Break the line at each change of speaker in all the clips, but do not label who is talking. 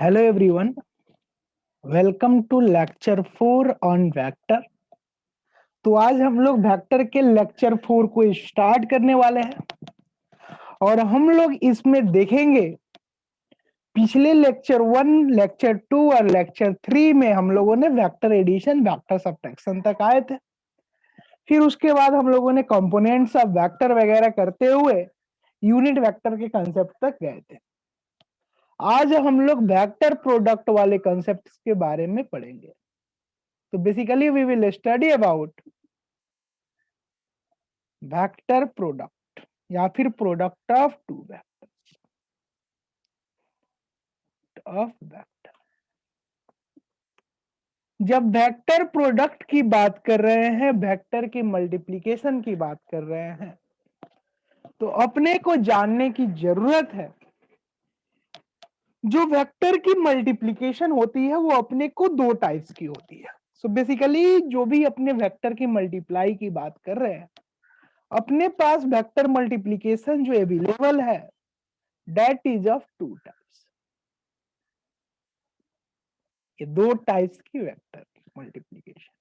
Hello everyone, welcome to lecture 4 on vector. तो आज हम लोग वेक्टर के लेक्चर 4 को स्टार्ट करने वाले हैं और हम लोग इसमें देखेंगे पिछले लेक्चर 1, लेक्चर 2 और लेक्चर 3 में हम लोगों ने वेक्टर एडिशन, वेक्टर सब्ट्रैक्शन तक आए थे। फिर उसके बाद हम लोगों ने कंपोनेंट्स ऑफ वेक्टर वगैरह करते हुए यूनिट वेक्टर के कंसेप्ट तक गए थे। आज हम लोग वेक्टर प्रोडक्ट वाले कंसेप्ट के बारे में पढ़ेंगे। तो basically we will study about vector product या फिर product of two vector of vector. जब वेक्टर प्रोडक्ट की बात कर रहे हैं, वेक्टर की मल्टीप्लिकेशन की बात कर रहे हैं, तो अपने को जानने की जरूरत है जो वेक्टर की मल्टीप्लिकेशन होती है वो अपने को दो टाइप्स की होती है। सो बेसिकली जो भी अपने वेक्टर की मल्टीप्लाई की बात कर रहे हैं, अपने पास वेक्टर मल्टीप्लिकेशन जो अवेलेबल है that is of two types. ये दो टाइप्स की वेक्टर की मल्टीप्लिकेशन,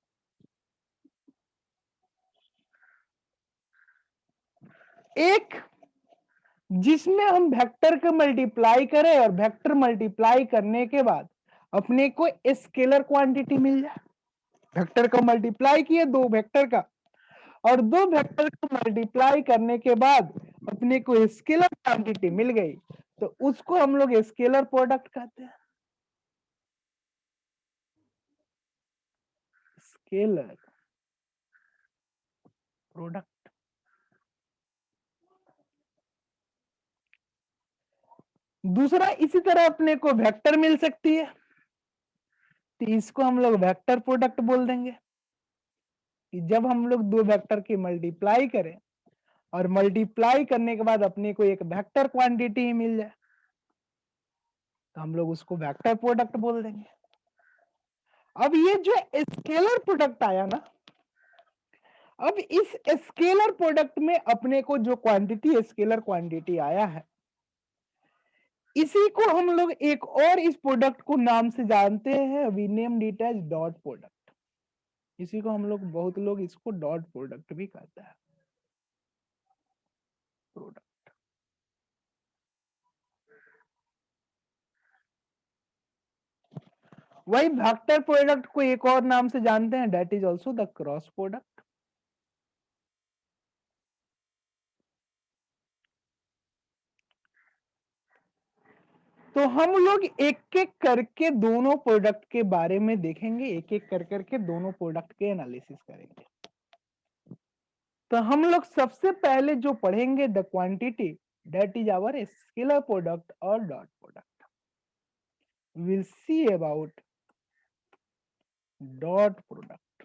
एक जिसमें हम वेक्टर का मल्टीप्लाई करें और वेक्टर मल्टीप्लाई करने के बाद अपने को स्केलर क्वांटिटी मिल जाए। वेक्टर का मल्टीप्लाई किए दो वेक्टर का और दो वेक्टर को मल्टीप्लाई करने के बाद अपने को स्केलर क्वांटिटी मिल गई, तो उसको हम लोग स्केलर प्रोडक्ट कहते हैं। Scalar product. दूसरा, इसी तरह अपने को वेक्टर मिल सकती है, तो इसको हम लोग वेक्टर प्रोडक्ट बोल देंगे कि जब हम लोग दो वेक्टर की मल्टीप्लाई करें और मल्टीप्लाई करने के बाद अपने को एक वेक्टर क्वांटिटी ही मिल जाए, तो हम लोग उसको वेक्टर प्रोडक्ट बोल देंगे। अब ये जो स्केलर प्रोडक्ट आया ना, अब इस स्केलर प्रोडक्ट में अपने को जो क्वांटिटी स्केलर क्वांटिटी आया है, इसी को हम लोग एक और इस प्रोडक्ट को नाम से जानते हैं, we named it as dot product. इसी को हम लोग, बहुत लोग इसको डॉट प्रोडक्ट भी कहते हैं। प्रोडक्ट, वही वेक्टर प्रोडक्ट को एक और नाम से जानते हैं, that is also the cross product. तो हम लोग एक एक करके दोनों प्रोडक्ट के बारे में देखेंगे, एक एक कर करके दोनों प्रोडक्ट के एनालिसिस करेंगे। तो हम लोग सबसे पहले जो पढ़ेंगे the quantity, that is our scalar product और dot product. Will see about dot product.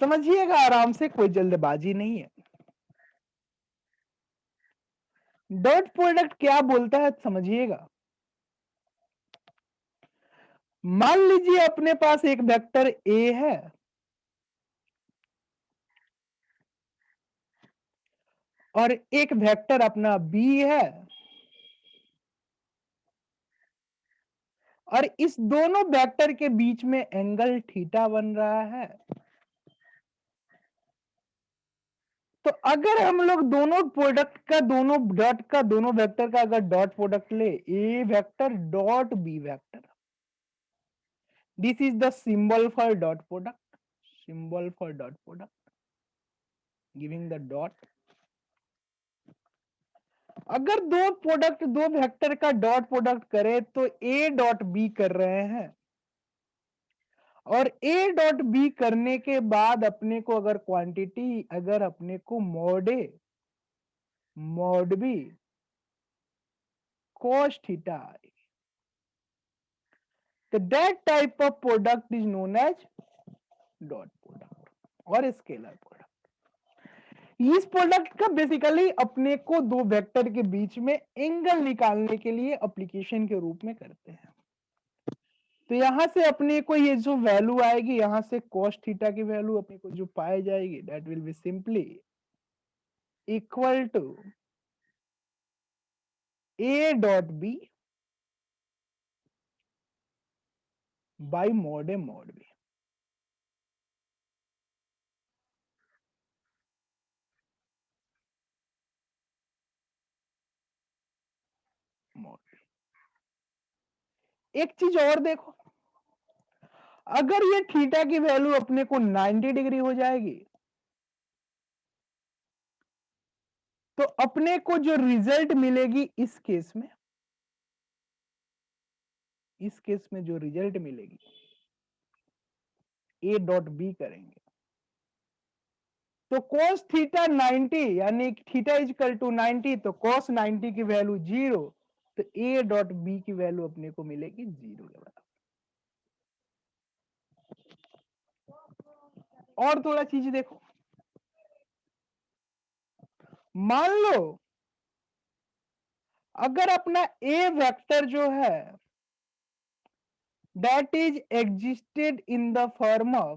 समझिएगा आराम से, कोई जल्दबाजी नहीं है। डॉट प्रोडक्ट क्या बोलता है समझिएगा। मान लीजिए अपने पास एक वेक्टर ए है और एक वेक्टर अपना बी है, और इस दोनों वेक्टर के बीच में एंगल थीटा बन रहा है। तो अगर हम लोग दोनों प्रोडक्ट का, दोनों डॉट का, दोनों वेक्टर का अगर डॉट प्रोडक्ट ले, A vector dot B vector, this is the symbol for dot product, symbol for dot product, giving the dot. अगर दो प्रोडक्ट, दो वेक्टर का डॉट प्रोडक्ट करे तो ए डॉट बी कर रहे हैं, और ए डॉट बी करने के बाद अपने को अगर क्वांटिटी, अगर अपने को mod A mod B cos theta आए, तो that type of product is known as dot product और स्केलर प्रोडक्ट। इस प्रोडक्ट का बेसिकली अपने को दो वेक्टर के बीच में एंगल निकालने के लिए एप्लीकेशन के रूप में करते हैं। तो यहां से अपने को ये जो वैल्यू आएगी, यहां से cos थीटा की वैल्यू अपने को जो पाई जाएगी, that will be simply equal to A dot B by mod A mod B. एक चीज और देखो, अगर ये थीटा की वैल्यू अपने को 90 डिग्री हो जाएगी तो अपने को जो रिजल्ट मिलेगी इस केस में जो रिजल्ट मिलेगी ए डॉट बी करेंगे तो cos थीटा 90 यानी थीटा इज इक्वल टू 90 तो cos 90 की वैल्यू 0 तो ए डॉट बी की वैल्यू अपने को मिलेगी 0 के बराबर। और थोड़ा चीज देखो, मान लो अगर अपना ए वेक्टर जो है that is existed in the form of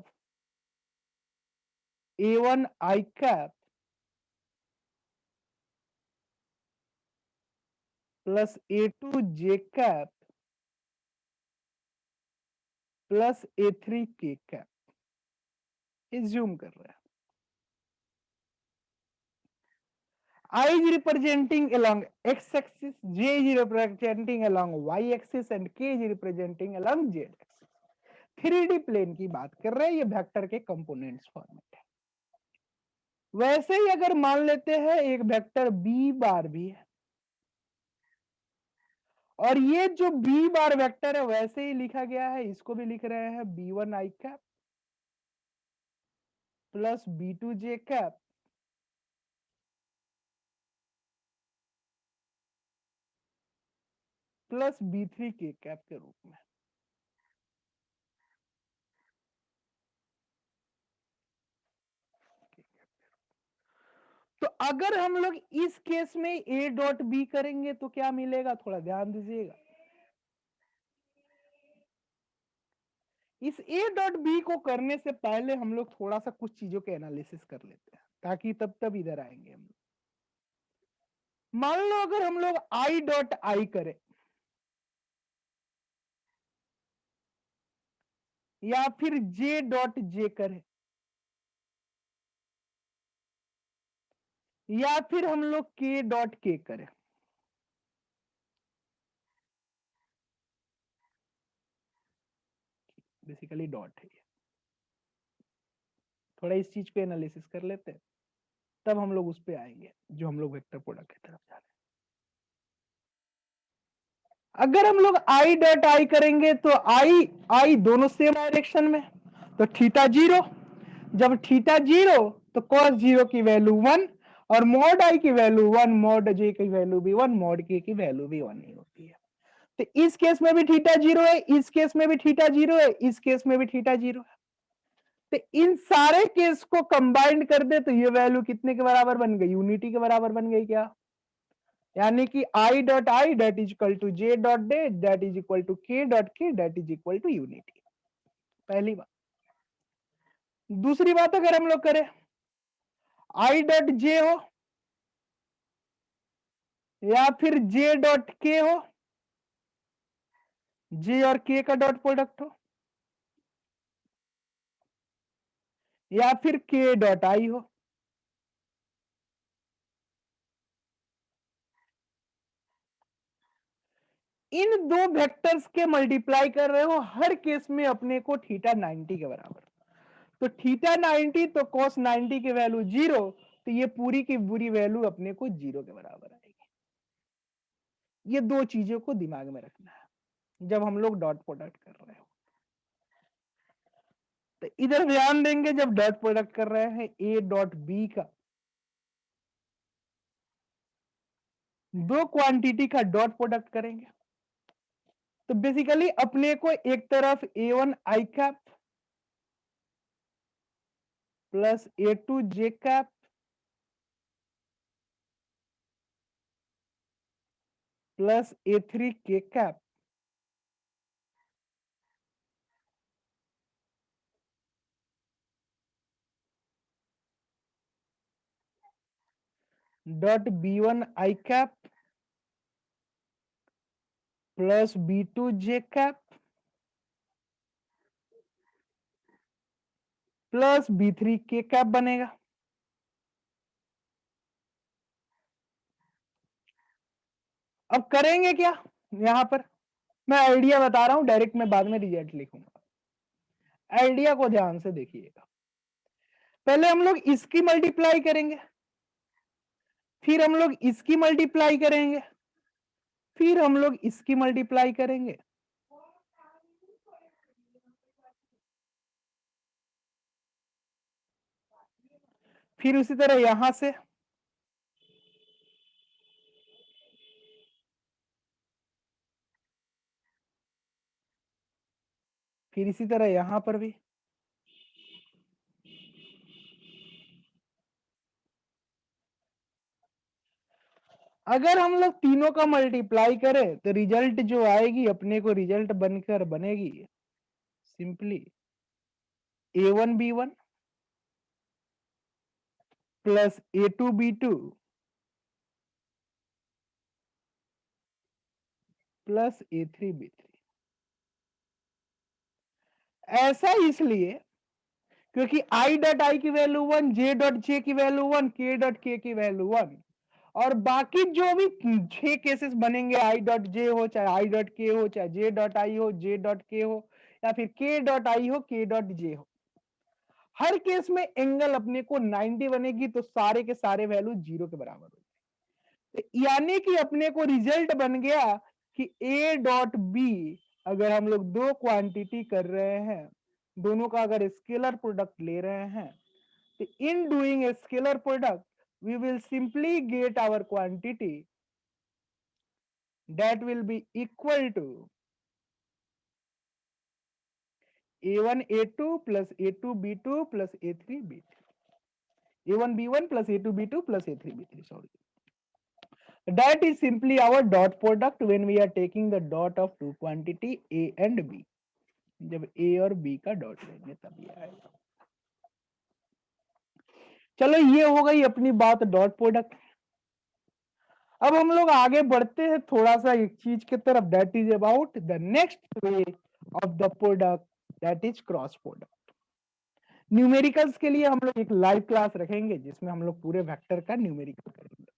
a1 I cap plus a2 j cap plus a3 k cap, assume कर रहे हैं I is representing along x axis, j is representing along y axis and k is representing along z axis। 3D plane की बात कर रहे हैं, ये vector के कंपोनेंट्स फॉर्मेट है। वैसे ही अगर मान लेते हैं एक वेक्टर b बार भी है और ये जो b बार वेक्टर है वैसे ही लिखा गया है, इसको भी लिख रहे हैं b1 i cap plus b2 j cap plus b3 k cap के रूप में। तो अगर हम लोग इस केस में a डॉट बी करेंगे तो क्या मिलेगा, थोड़ा ध्यान दीजिएगा। इस a डॉट बी को करने से पहले हम लोग थोड़ा सा कुछ चीजों के एनालिसिस कर लेते हैं ताकि तब इधर आएंगे हम लोग। मान लो अगर हम लोग i डॉट आई करें या फिर j डॉट जे करें या फिर हम लोग k डॉट के करें, बेसिकली डॉट है। थोड़ा इस चीज पे एनालिसिस कर लेते हैं तब हम लोग उस पे आएंगे जो हम लोग वेक्टर प्रोडक्ट की तरफ जा रहे हैं। अगर हम लोग आई डॉट आई करेंगे तो आई दोनों सेम डायरेक्शन में, तो थीटा 0, जब थीटा 0 तो कॉस 0 की वैल्यू 1 और मॉड आई की वैल्यू 1, मॉड जे की वैल्यू भी 1, मॉड के की वैल्यू भी 1 ही होती है। तो इस केस में भी थीटा 0 है, इस केस में भी थीटा 0 है, इस केस में भी थीटा 0 है। तो इन सारे केस को कंबाइंड कर दे तो ये वैल्यू कितने के बराबर बन गई, यूनिटी के बराबर बन गई क्या, यानी कि i dot i that is equal to j dot j that is equal to k dot k that is equal to unity. पहली बात। दूसरी बात अगर हम लोग करें आई डॉट जे हो या फिर जे डॉट के हो, जे और के का डॉट प्रोडक्ट हो या फिर के डॉट आई हो, इन दो वेक्टर्स के मल्टीप्लाई कर रहे हो, हर केस में अपने को थीटा 90 के बराबर, तो थीटा 90 तो कॉस 90 की वैल्यू 0, तो ये पूरी की पूरी वैल्यू अपने को 0 के बराबर आएगी। ये दो चीजों को दिमाग में रखना है जब हम लोग डॉट प्रोडक्ट कर रहे हो। तो इधर ध्यान देंगे जब डॉट प्रोडक्ट कर रहे हैं ए डॉट बी का, दो क्वांटिटी का डॉट प्रोडक्ट करेंगे तो बेसिकली अपने को एक तरफ a1 I cap plus a2 J cap plus a3 K cap dot b1 I cap plus B2 J cap plus B3 K cap बनेगा। अब करेंगे क्या यहां पर, मैं आइडिया बता रहा हूं, डायरेक्ट मैं बाद में रिजल्ट लिखूंगा। आइडिया को ध्यान से देखिएगा। पहले हम लोग इसकी मल्टीप्लाई करेंगे, फिर हम लोग इसकी मल्टीप्लाई करेंगे, फिर हम लोग इसकी मल्टीप्लाई करेंगे। फिर उसी तरह यहां से, फिर इसी तरह यहां पर भी। अगर हम लोग तीनों का मल्टीप्लाई करें तो रिजल्ट जो आएगी अपने को, रिजल्ट बनकर बनेगी simply A1B1 plus A2B2 plus A3B3। ऐसा इसलिए क्योंकि I डॉट आई की वैल्यू 1, J डॉट जे की वैल्यू 1, K डॉट के की वैल्यू 1, और बाकी जो भी 6 केसेस बनेंगे, I डॉट जे हो चाहे I डॉट के हो चाहे J डॉट आई हो J डॉट के हो या फिर K डॉट आई हो K डॉट जे हो, हर केस में एंगल अपने को 90 बनेगी, तो सारे के सारे वैल्यू 0 के बराबर हो। यानी कि अपने को रिजल्ट बन गया कि A डॉट बी, अगर हम लोग दो क्वांटिटी कर रहे हैं, दोनों का अगर स्केलर प्रोडक्ट ले रहे हैं, तो in doing a scalar product we will simply get our quantity that will be equal to A1 A2 plus A2 B2 plus A3 B3, A1 B1 plus A2 B2 plus A3 B3, sorry. That is simply our dot product when we are taking the dot of two quantity A and B. जब A और B का dot लेंगे तब ये आएगा। चलो ये हो गई अपनी बात डॉट प्रोडक्ट। अब हम लोग आगे बढ़ते हैं थोड़ा सा एक चीज की तरफ, that is about the next way of the product, that is cross product. Numericals के लिए हम लोग एक लाइव क्लास रखेंगे जिसमें हम लोग पूरे वेक्टर का न्यूमेरिकल करेंगे।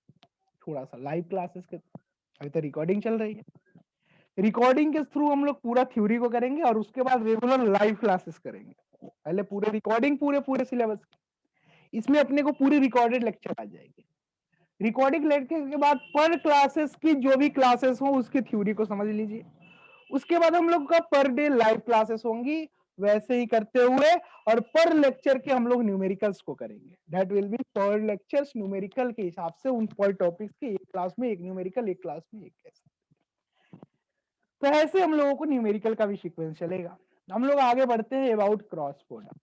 थोड़ा सा लाइव क्लासेस के, अभी तो रिकॉर्डिंग चल रही है, रिकॉर्डिंग के थ्रू हम लोग पूरा थ्योरी को करेंगे और उसके बाद रेगुलर लाइव क्लासेस करेंगे। पहले पूरे रिकॉर्डिंग, पूरे पूरे सिलेबस, इसमें अपने को पूरी रिकॉर्डेड लेक्चर आ जाएगी। रिकॉर्डिंग लेक्चर के बाद पर क्लासेस की जो भी क्लासेस हो उसकी थ्योरी को समझ लीजिए। उसके बाद हम लोग का पर डे लाइव क्लासेस होंगी, वैसे ही करते हुए, और पर लेक्चर के हम लोग न्यूमेरिकल्स को करेंगे। दैट विल बी पर लेक्चर्स न्यूमेरिकल के हिसाब से, उन पर टॉपिक्स के, एक क्लास में एक न्यूमेरिकल, एक क्लास में एक ऐसे। तो ऐसे हम लोगों को न्यूमेरिकल का भी सीक्वेंस चलेगा। हम लोग आगे बढ़ते हैं about cross product.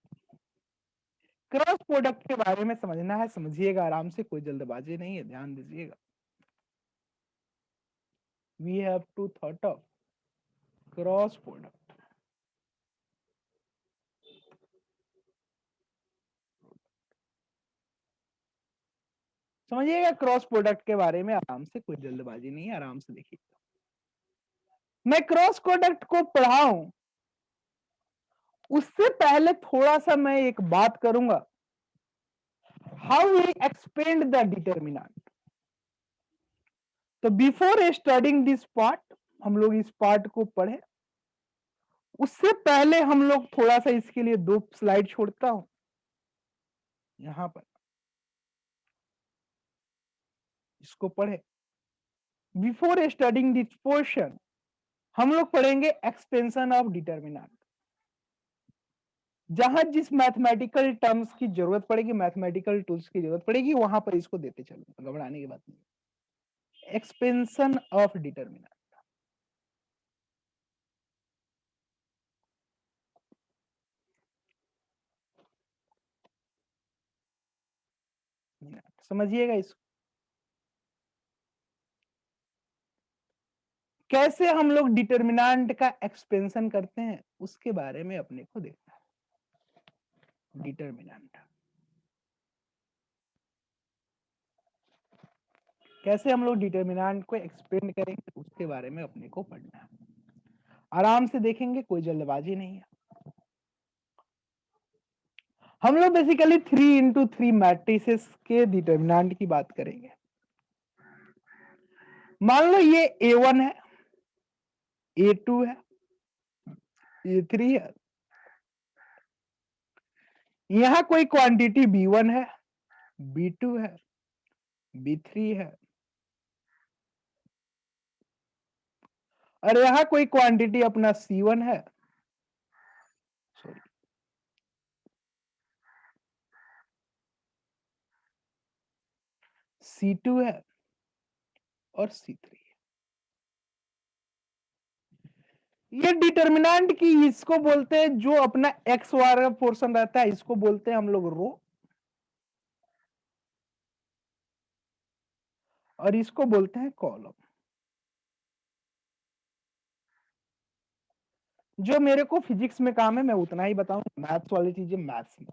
Cross product के बारे में समझना है, समझिएगा आराम से, कोई जल्दबाजी नहीं है, ध्यान दीजिएगा। We have to thought of cross product. समझिएगा क्रॉस प्रोडक्ट के बारे में आराम से, कोई जल्दबाजी नहीं है, आराम से देखिए। मैं क्रॉस प्रोडक्ट को पढ़ाऊं उससे पहले थोड़ा सा मैं एक बात करूंगा, how we expand the determinant. तो बिफोर स्टडिंग दिस पार्ट, हम लोग इस पार्ट को पढ़े उससे पहले हम लोग थोड़ा सा इसके लिए दो स्लाइड छोड़ता हूं यहां पर, इसको पढ़े। बिफोर स्टडिंग दिस पोर्शन हम लोग पढ़ेंगे एक्सपेंशन ऑफ डिटर्मिनेंट। जहां जिस मैथमेटिकल टर्म्स की जरूरत पड़ेगी, मैथमेटिकल टूल्स की जरूरत पड़ेगी, वहां पर इसको देते चलो, घबराने की बात नहीं। एक्सपेंशन ऑफ डिटर्मिनेंट, समझिएगा इसको, कैसे हम लोग डिटर्मिनेंट का एक्सपेंशन करते हैं उसके बारे में अपने को देखना है। डिटर्मिनेंट, कैसे हम लोग डिटर्मिनेंट को एक्सपेंड करेंगे उसके बारे में अपने को पढ़ना है। आराम से देखेंगे, कोई जल्दबाजी नहीं है। हम लोग बेसिकली 3x3 मैट्रिसेस के डिटर्मिनेंट की बात करेंगे। मान लो ये A1 है, A2 है, A3 है, यहां कोई क्वांटिटी B1 है, B2 है, B3 है, और यहां कोई क्वांटिटी अपना C1 है, सॉरी C2 है और C3 है। ये डिटर्मिनेंट की इसको बोलते हैं, जो अपना एक्स वाला पोर्शन रहता है इसको बोलते हैं हम लोग रो, और इसको बोलते हैं कॉलम। जो मेरे को फिजिक्स में काम है मैं उतना ही बताऊं, मैथ्स वाली चीजें मैथ्स में।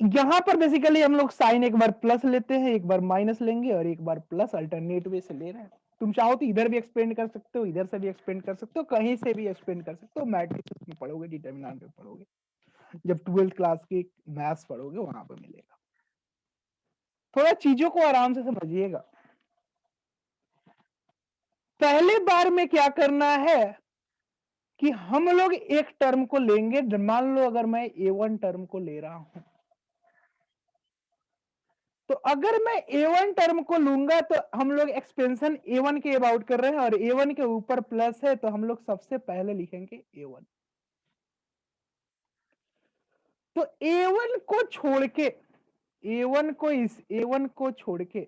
यहां पर बेसिकली हम लोग साइन एक बार प्लस लेते हैं, एक बार माइनस लेंगे, और एक बार प्लस अल्टरनेट वे से ले रहे हैं। तुम चाहो तो इधर भी एक्सपेंड कर सकते हो, इधर से भी एक्सपेंड कर सकते हो, कहीं से भी एक्सपेंड कर सकते हो। मैट्रिक्स में पढ़ोगे, डिटर्मिनेंट में पढ़ोगे, जब 12th क्लास की मैथ्स पढ़ोगे वहां पर मिलेगा। थोड़ा चीजों को आराम से समझिएगा। पहले बार में क्या करना है कि हम लोग एक टर्म को लेंगे। मान लो अगर मैं A1 टर्म को ले रहा हूं, तो अगर मैं A1 टर्म को लूंगा तो हम लोग एक्सपेंशन A1 के अबाउट कर रहे हैं, और A1 के ऊपर प्लस है तो हम लोग सबसे पहले लिखेंगे A1। तो A1 को छोड़ के, A1 को इस A1 को छोड़ के,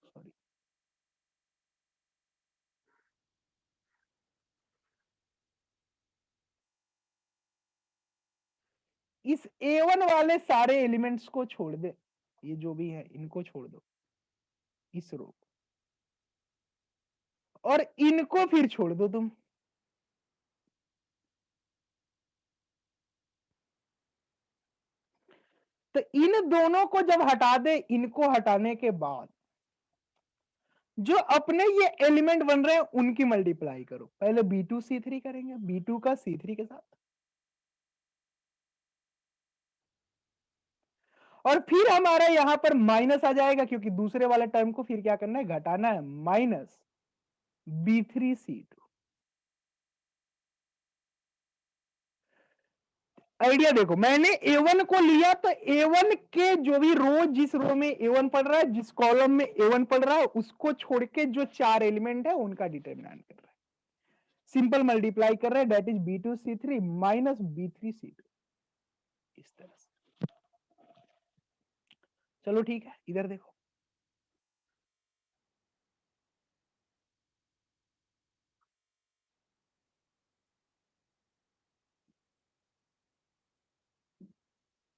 सॉरी, इस A1 वाले सारे एलिमेंट्स को छोड़ दे, ये जो भी है इनको छोड़ दो, इस रो, और इनको फिर छोड़ दो तुम। तो इन दोनों को जब हटा दे, इनको हटाने के बाद जो अपने ये एलिमेंट बन रहे हैं उनकी मल्टीप्लाई करो। पहले B2 C3 करेंगे, B2 का C3 के साथ, और फिर हमारा यहां पर माइनस आ जाएगा, क्योंकि दूसरे वाले टर्म को फिर क्या करना है, घटाना है, माइनस B3C2। आइडिया देखो, मैंने A1 को लिया तो A1 के जो भी रो, जिस रो में A1 पढ़ रहा है, जिस कॉलम में A1 पढ़ रहा है, उसको छोड़ के जो चार एलिमेंट है उनका डिटर्मिनेंट कर रहा है, सिंपल मल्टीप्लाई कर रहे हैं, that is B2C3 minus B3C2, इस तरह से। चलो ठीक है, इधर देखो,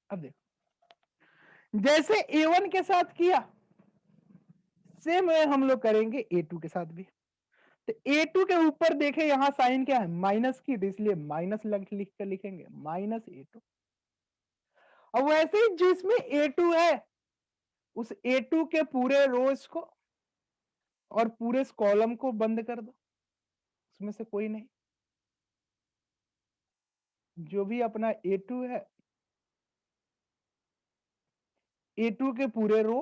अब देखो, जैसे A1 के साथ किया सेम हम लोग करेंगे A2 के साथ भी। तो A2 के ऊपर देखे यहां साइन क्या है, माइनस की, तो इसलिए माइनस लिख कर लिखेंगे, माइनस A2। अब वैसे ही जिसमें A2 है उस A2 के पूरे रोज को और पूरे कॉलम को बंद कर दो, उसमें से कोई नहीं। जो भी अपना A2 है, A2 के पूरे रो,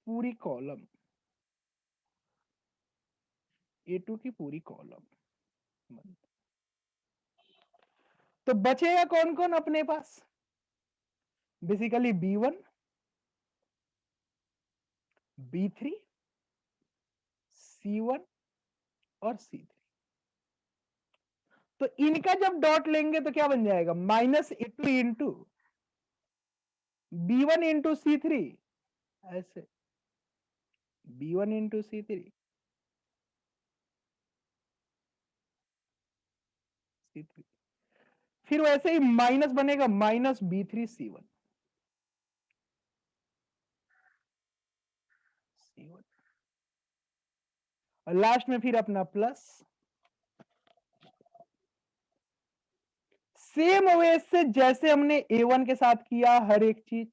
पूरी कॉलम, A2 की पूरी कॉलम बंद। तो बचेगा कौन कौन अपने पास, बेसिकली B1, B3, C1 और C3। तो इनका जब डॉट लेंगे तो क्या बन जाएगा, minus A2 into B1 into C3, ऐसे B1 इंटू C3, C3, फिर वैसे ही माइनस बनेगा, माइनस B3C1, C1, और लास्ट में फिर अपना प्लस सेम वे से जैसे हमने A1 के साथ किया हर एक चीज,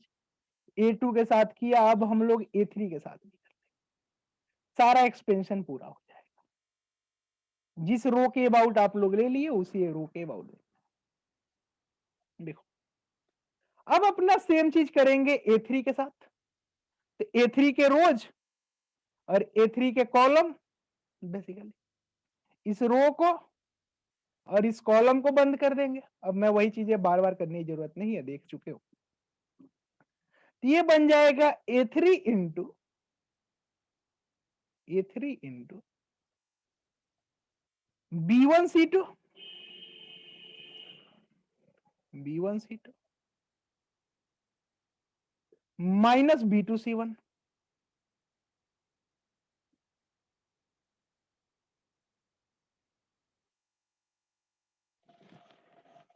A2 के साथ किया, अब हम लोग A3 के साथ भी करते हैं। सारा एक्सपेंशन पूरा हो जाएगा। जिस रो के अबाउट आप लोग ले लिए उसी रो के अबाउट देखो। अब अपना सेम चीज करेंगे A3 के साथ। तो A3 के रोज और A3 के कॉलम, बेसिकली इस रो को और इस कॉलम को बंद कर देंगे। अब मैं वही चीजें बार बार करने की जरूरत नहीं है, देख चुके हो। तो ये बन जाएगा A3 into B1C2 minus B2C1।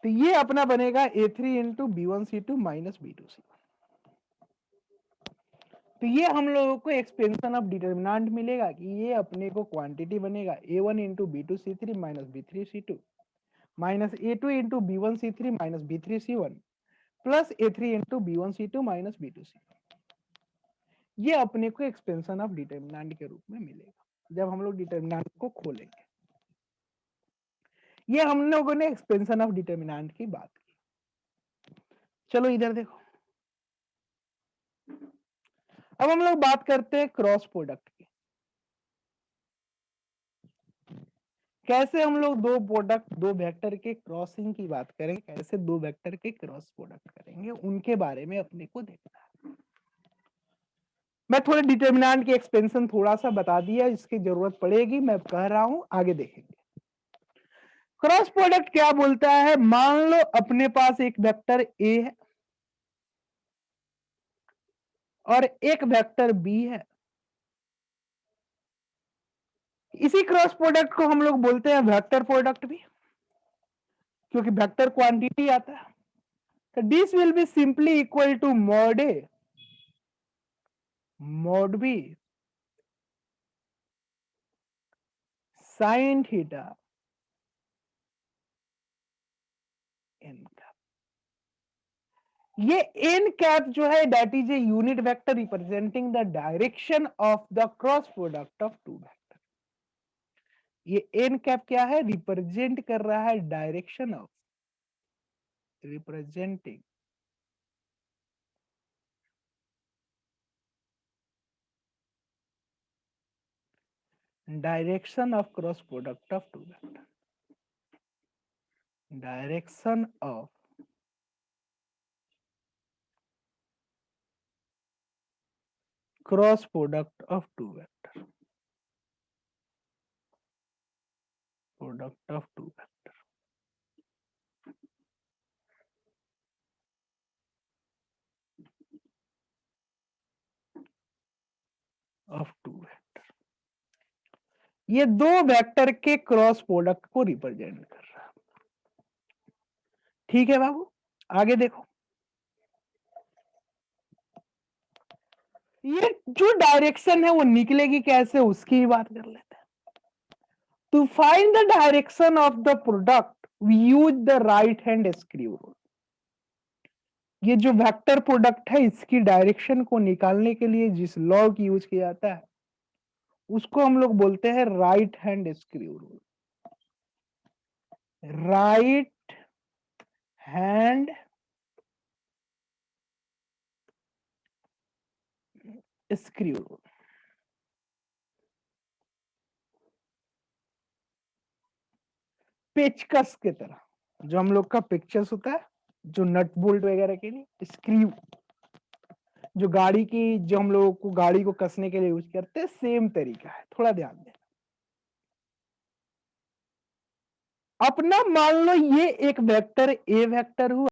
तो ये अपना बनेगा A3 into B1C2 minus B2C1। तो ये हम लोगों को एक्सपेंशन ऑफ डिटर्मिनेंट मिलेगा कि ये अपने को क्वांटिटी बनेगा A1 into B2C3 minus B3C2 minus A2 into B1C3 minus B3C1 plus A3 into B1C2 minus B2C1। ये अपने को एक्सपेंशन ऑफ डिटर्मिनेंट के रूप में मिलेगा जब हम लोग डिटर्मिनेंट को खोलेंगे। ये हम लोगों ने एक्सपेंशन ऑफ डिटर्मिनेंट की बात की। चलो इधर देखो, अब हम लोग बात करते हैं क्रॉस प्रोडक्ट की। कैसे हम लोग दो वेक्टर के क्रॉसिंग की बात करेंगे, कैसे दो वेक्टर के क्रॉस प्रोडक्ट करेंगे, उनके बारे में अपने को देखना है। मैं थोड़े डिटर्मिनेंट की एक्सपेंशन थोड़ा सा बता दिया, इसकी जरूरत पड़ेगी, मैं कह रहा हूं आगे देखेंगे। क्रॉस प्रोडक्ट क्या बोलता है, मान लो अपने पास एक वेक्टर A है और एक वेक्टर B है। इसी क्रॉस प्रोडक्ट को हम लोग बोलते हैं वेक्टर प्रोडक्ट भी, क्योंकि वेक्टर क्वांटिटी आता है। तो this will be simply equal to mod A mod B sin theta n cap. ये n कैप जो है that is a unit vector representing the direction of the cross product of two vector. ये n cap क्या है, represent कर रहा है direction of, representing direction of cross product of two vector, direction of cross product of two vector, product of two vector. Of two vector, ये दो vector के cross product को रिप्रेजेंट कर रहा है। ठीक है बाबू, आगे देखो। ये जो डायरेक्शन है वो निकलेगी कैसे, उसकी ही बात कर लेते हैं। To find the direction of the product we use the right hand screw rule. ये जो वेक्टर प्रोडक्ट है इसकी डायरेक्शन को निकालने के लिए जिस लॉ की यूज किया जाता है उसको हम लोग बोलते हैं right hand screw rule. Right hand screw rule. पेचकस की तरह जो हम लोग का पिक्चर्स होता है, जो नट बोल्ट वगैरह के लिए स्क्रू, जो गाड़ी की, जो हम लोगों को गाड़ी को कसने के लिए यूज करते हैं, सेम तरीका है, थोड़ा ध्यान देना। अपना मान लो ये एक वेक्टर A वेक्टर हुआ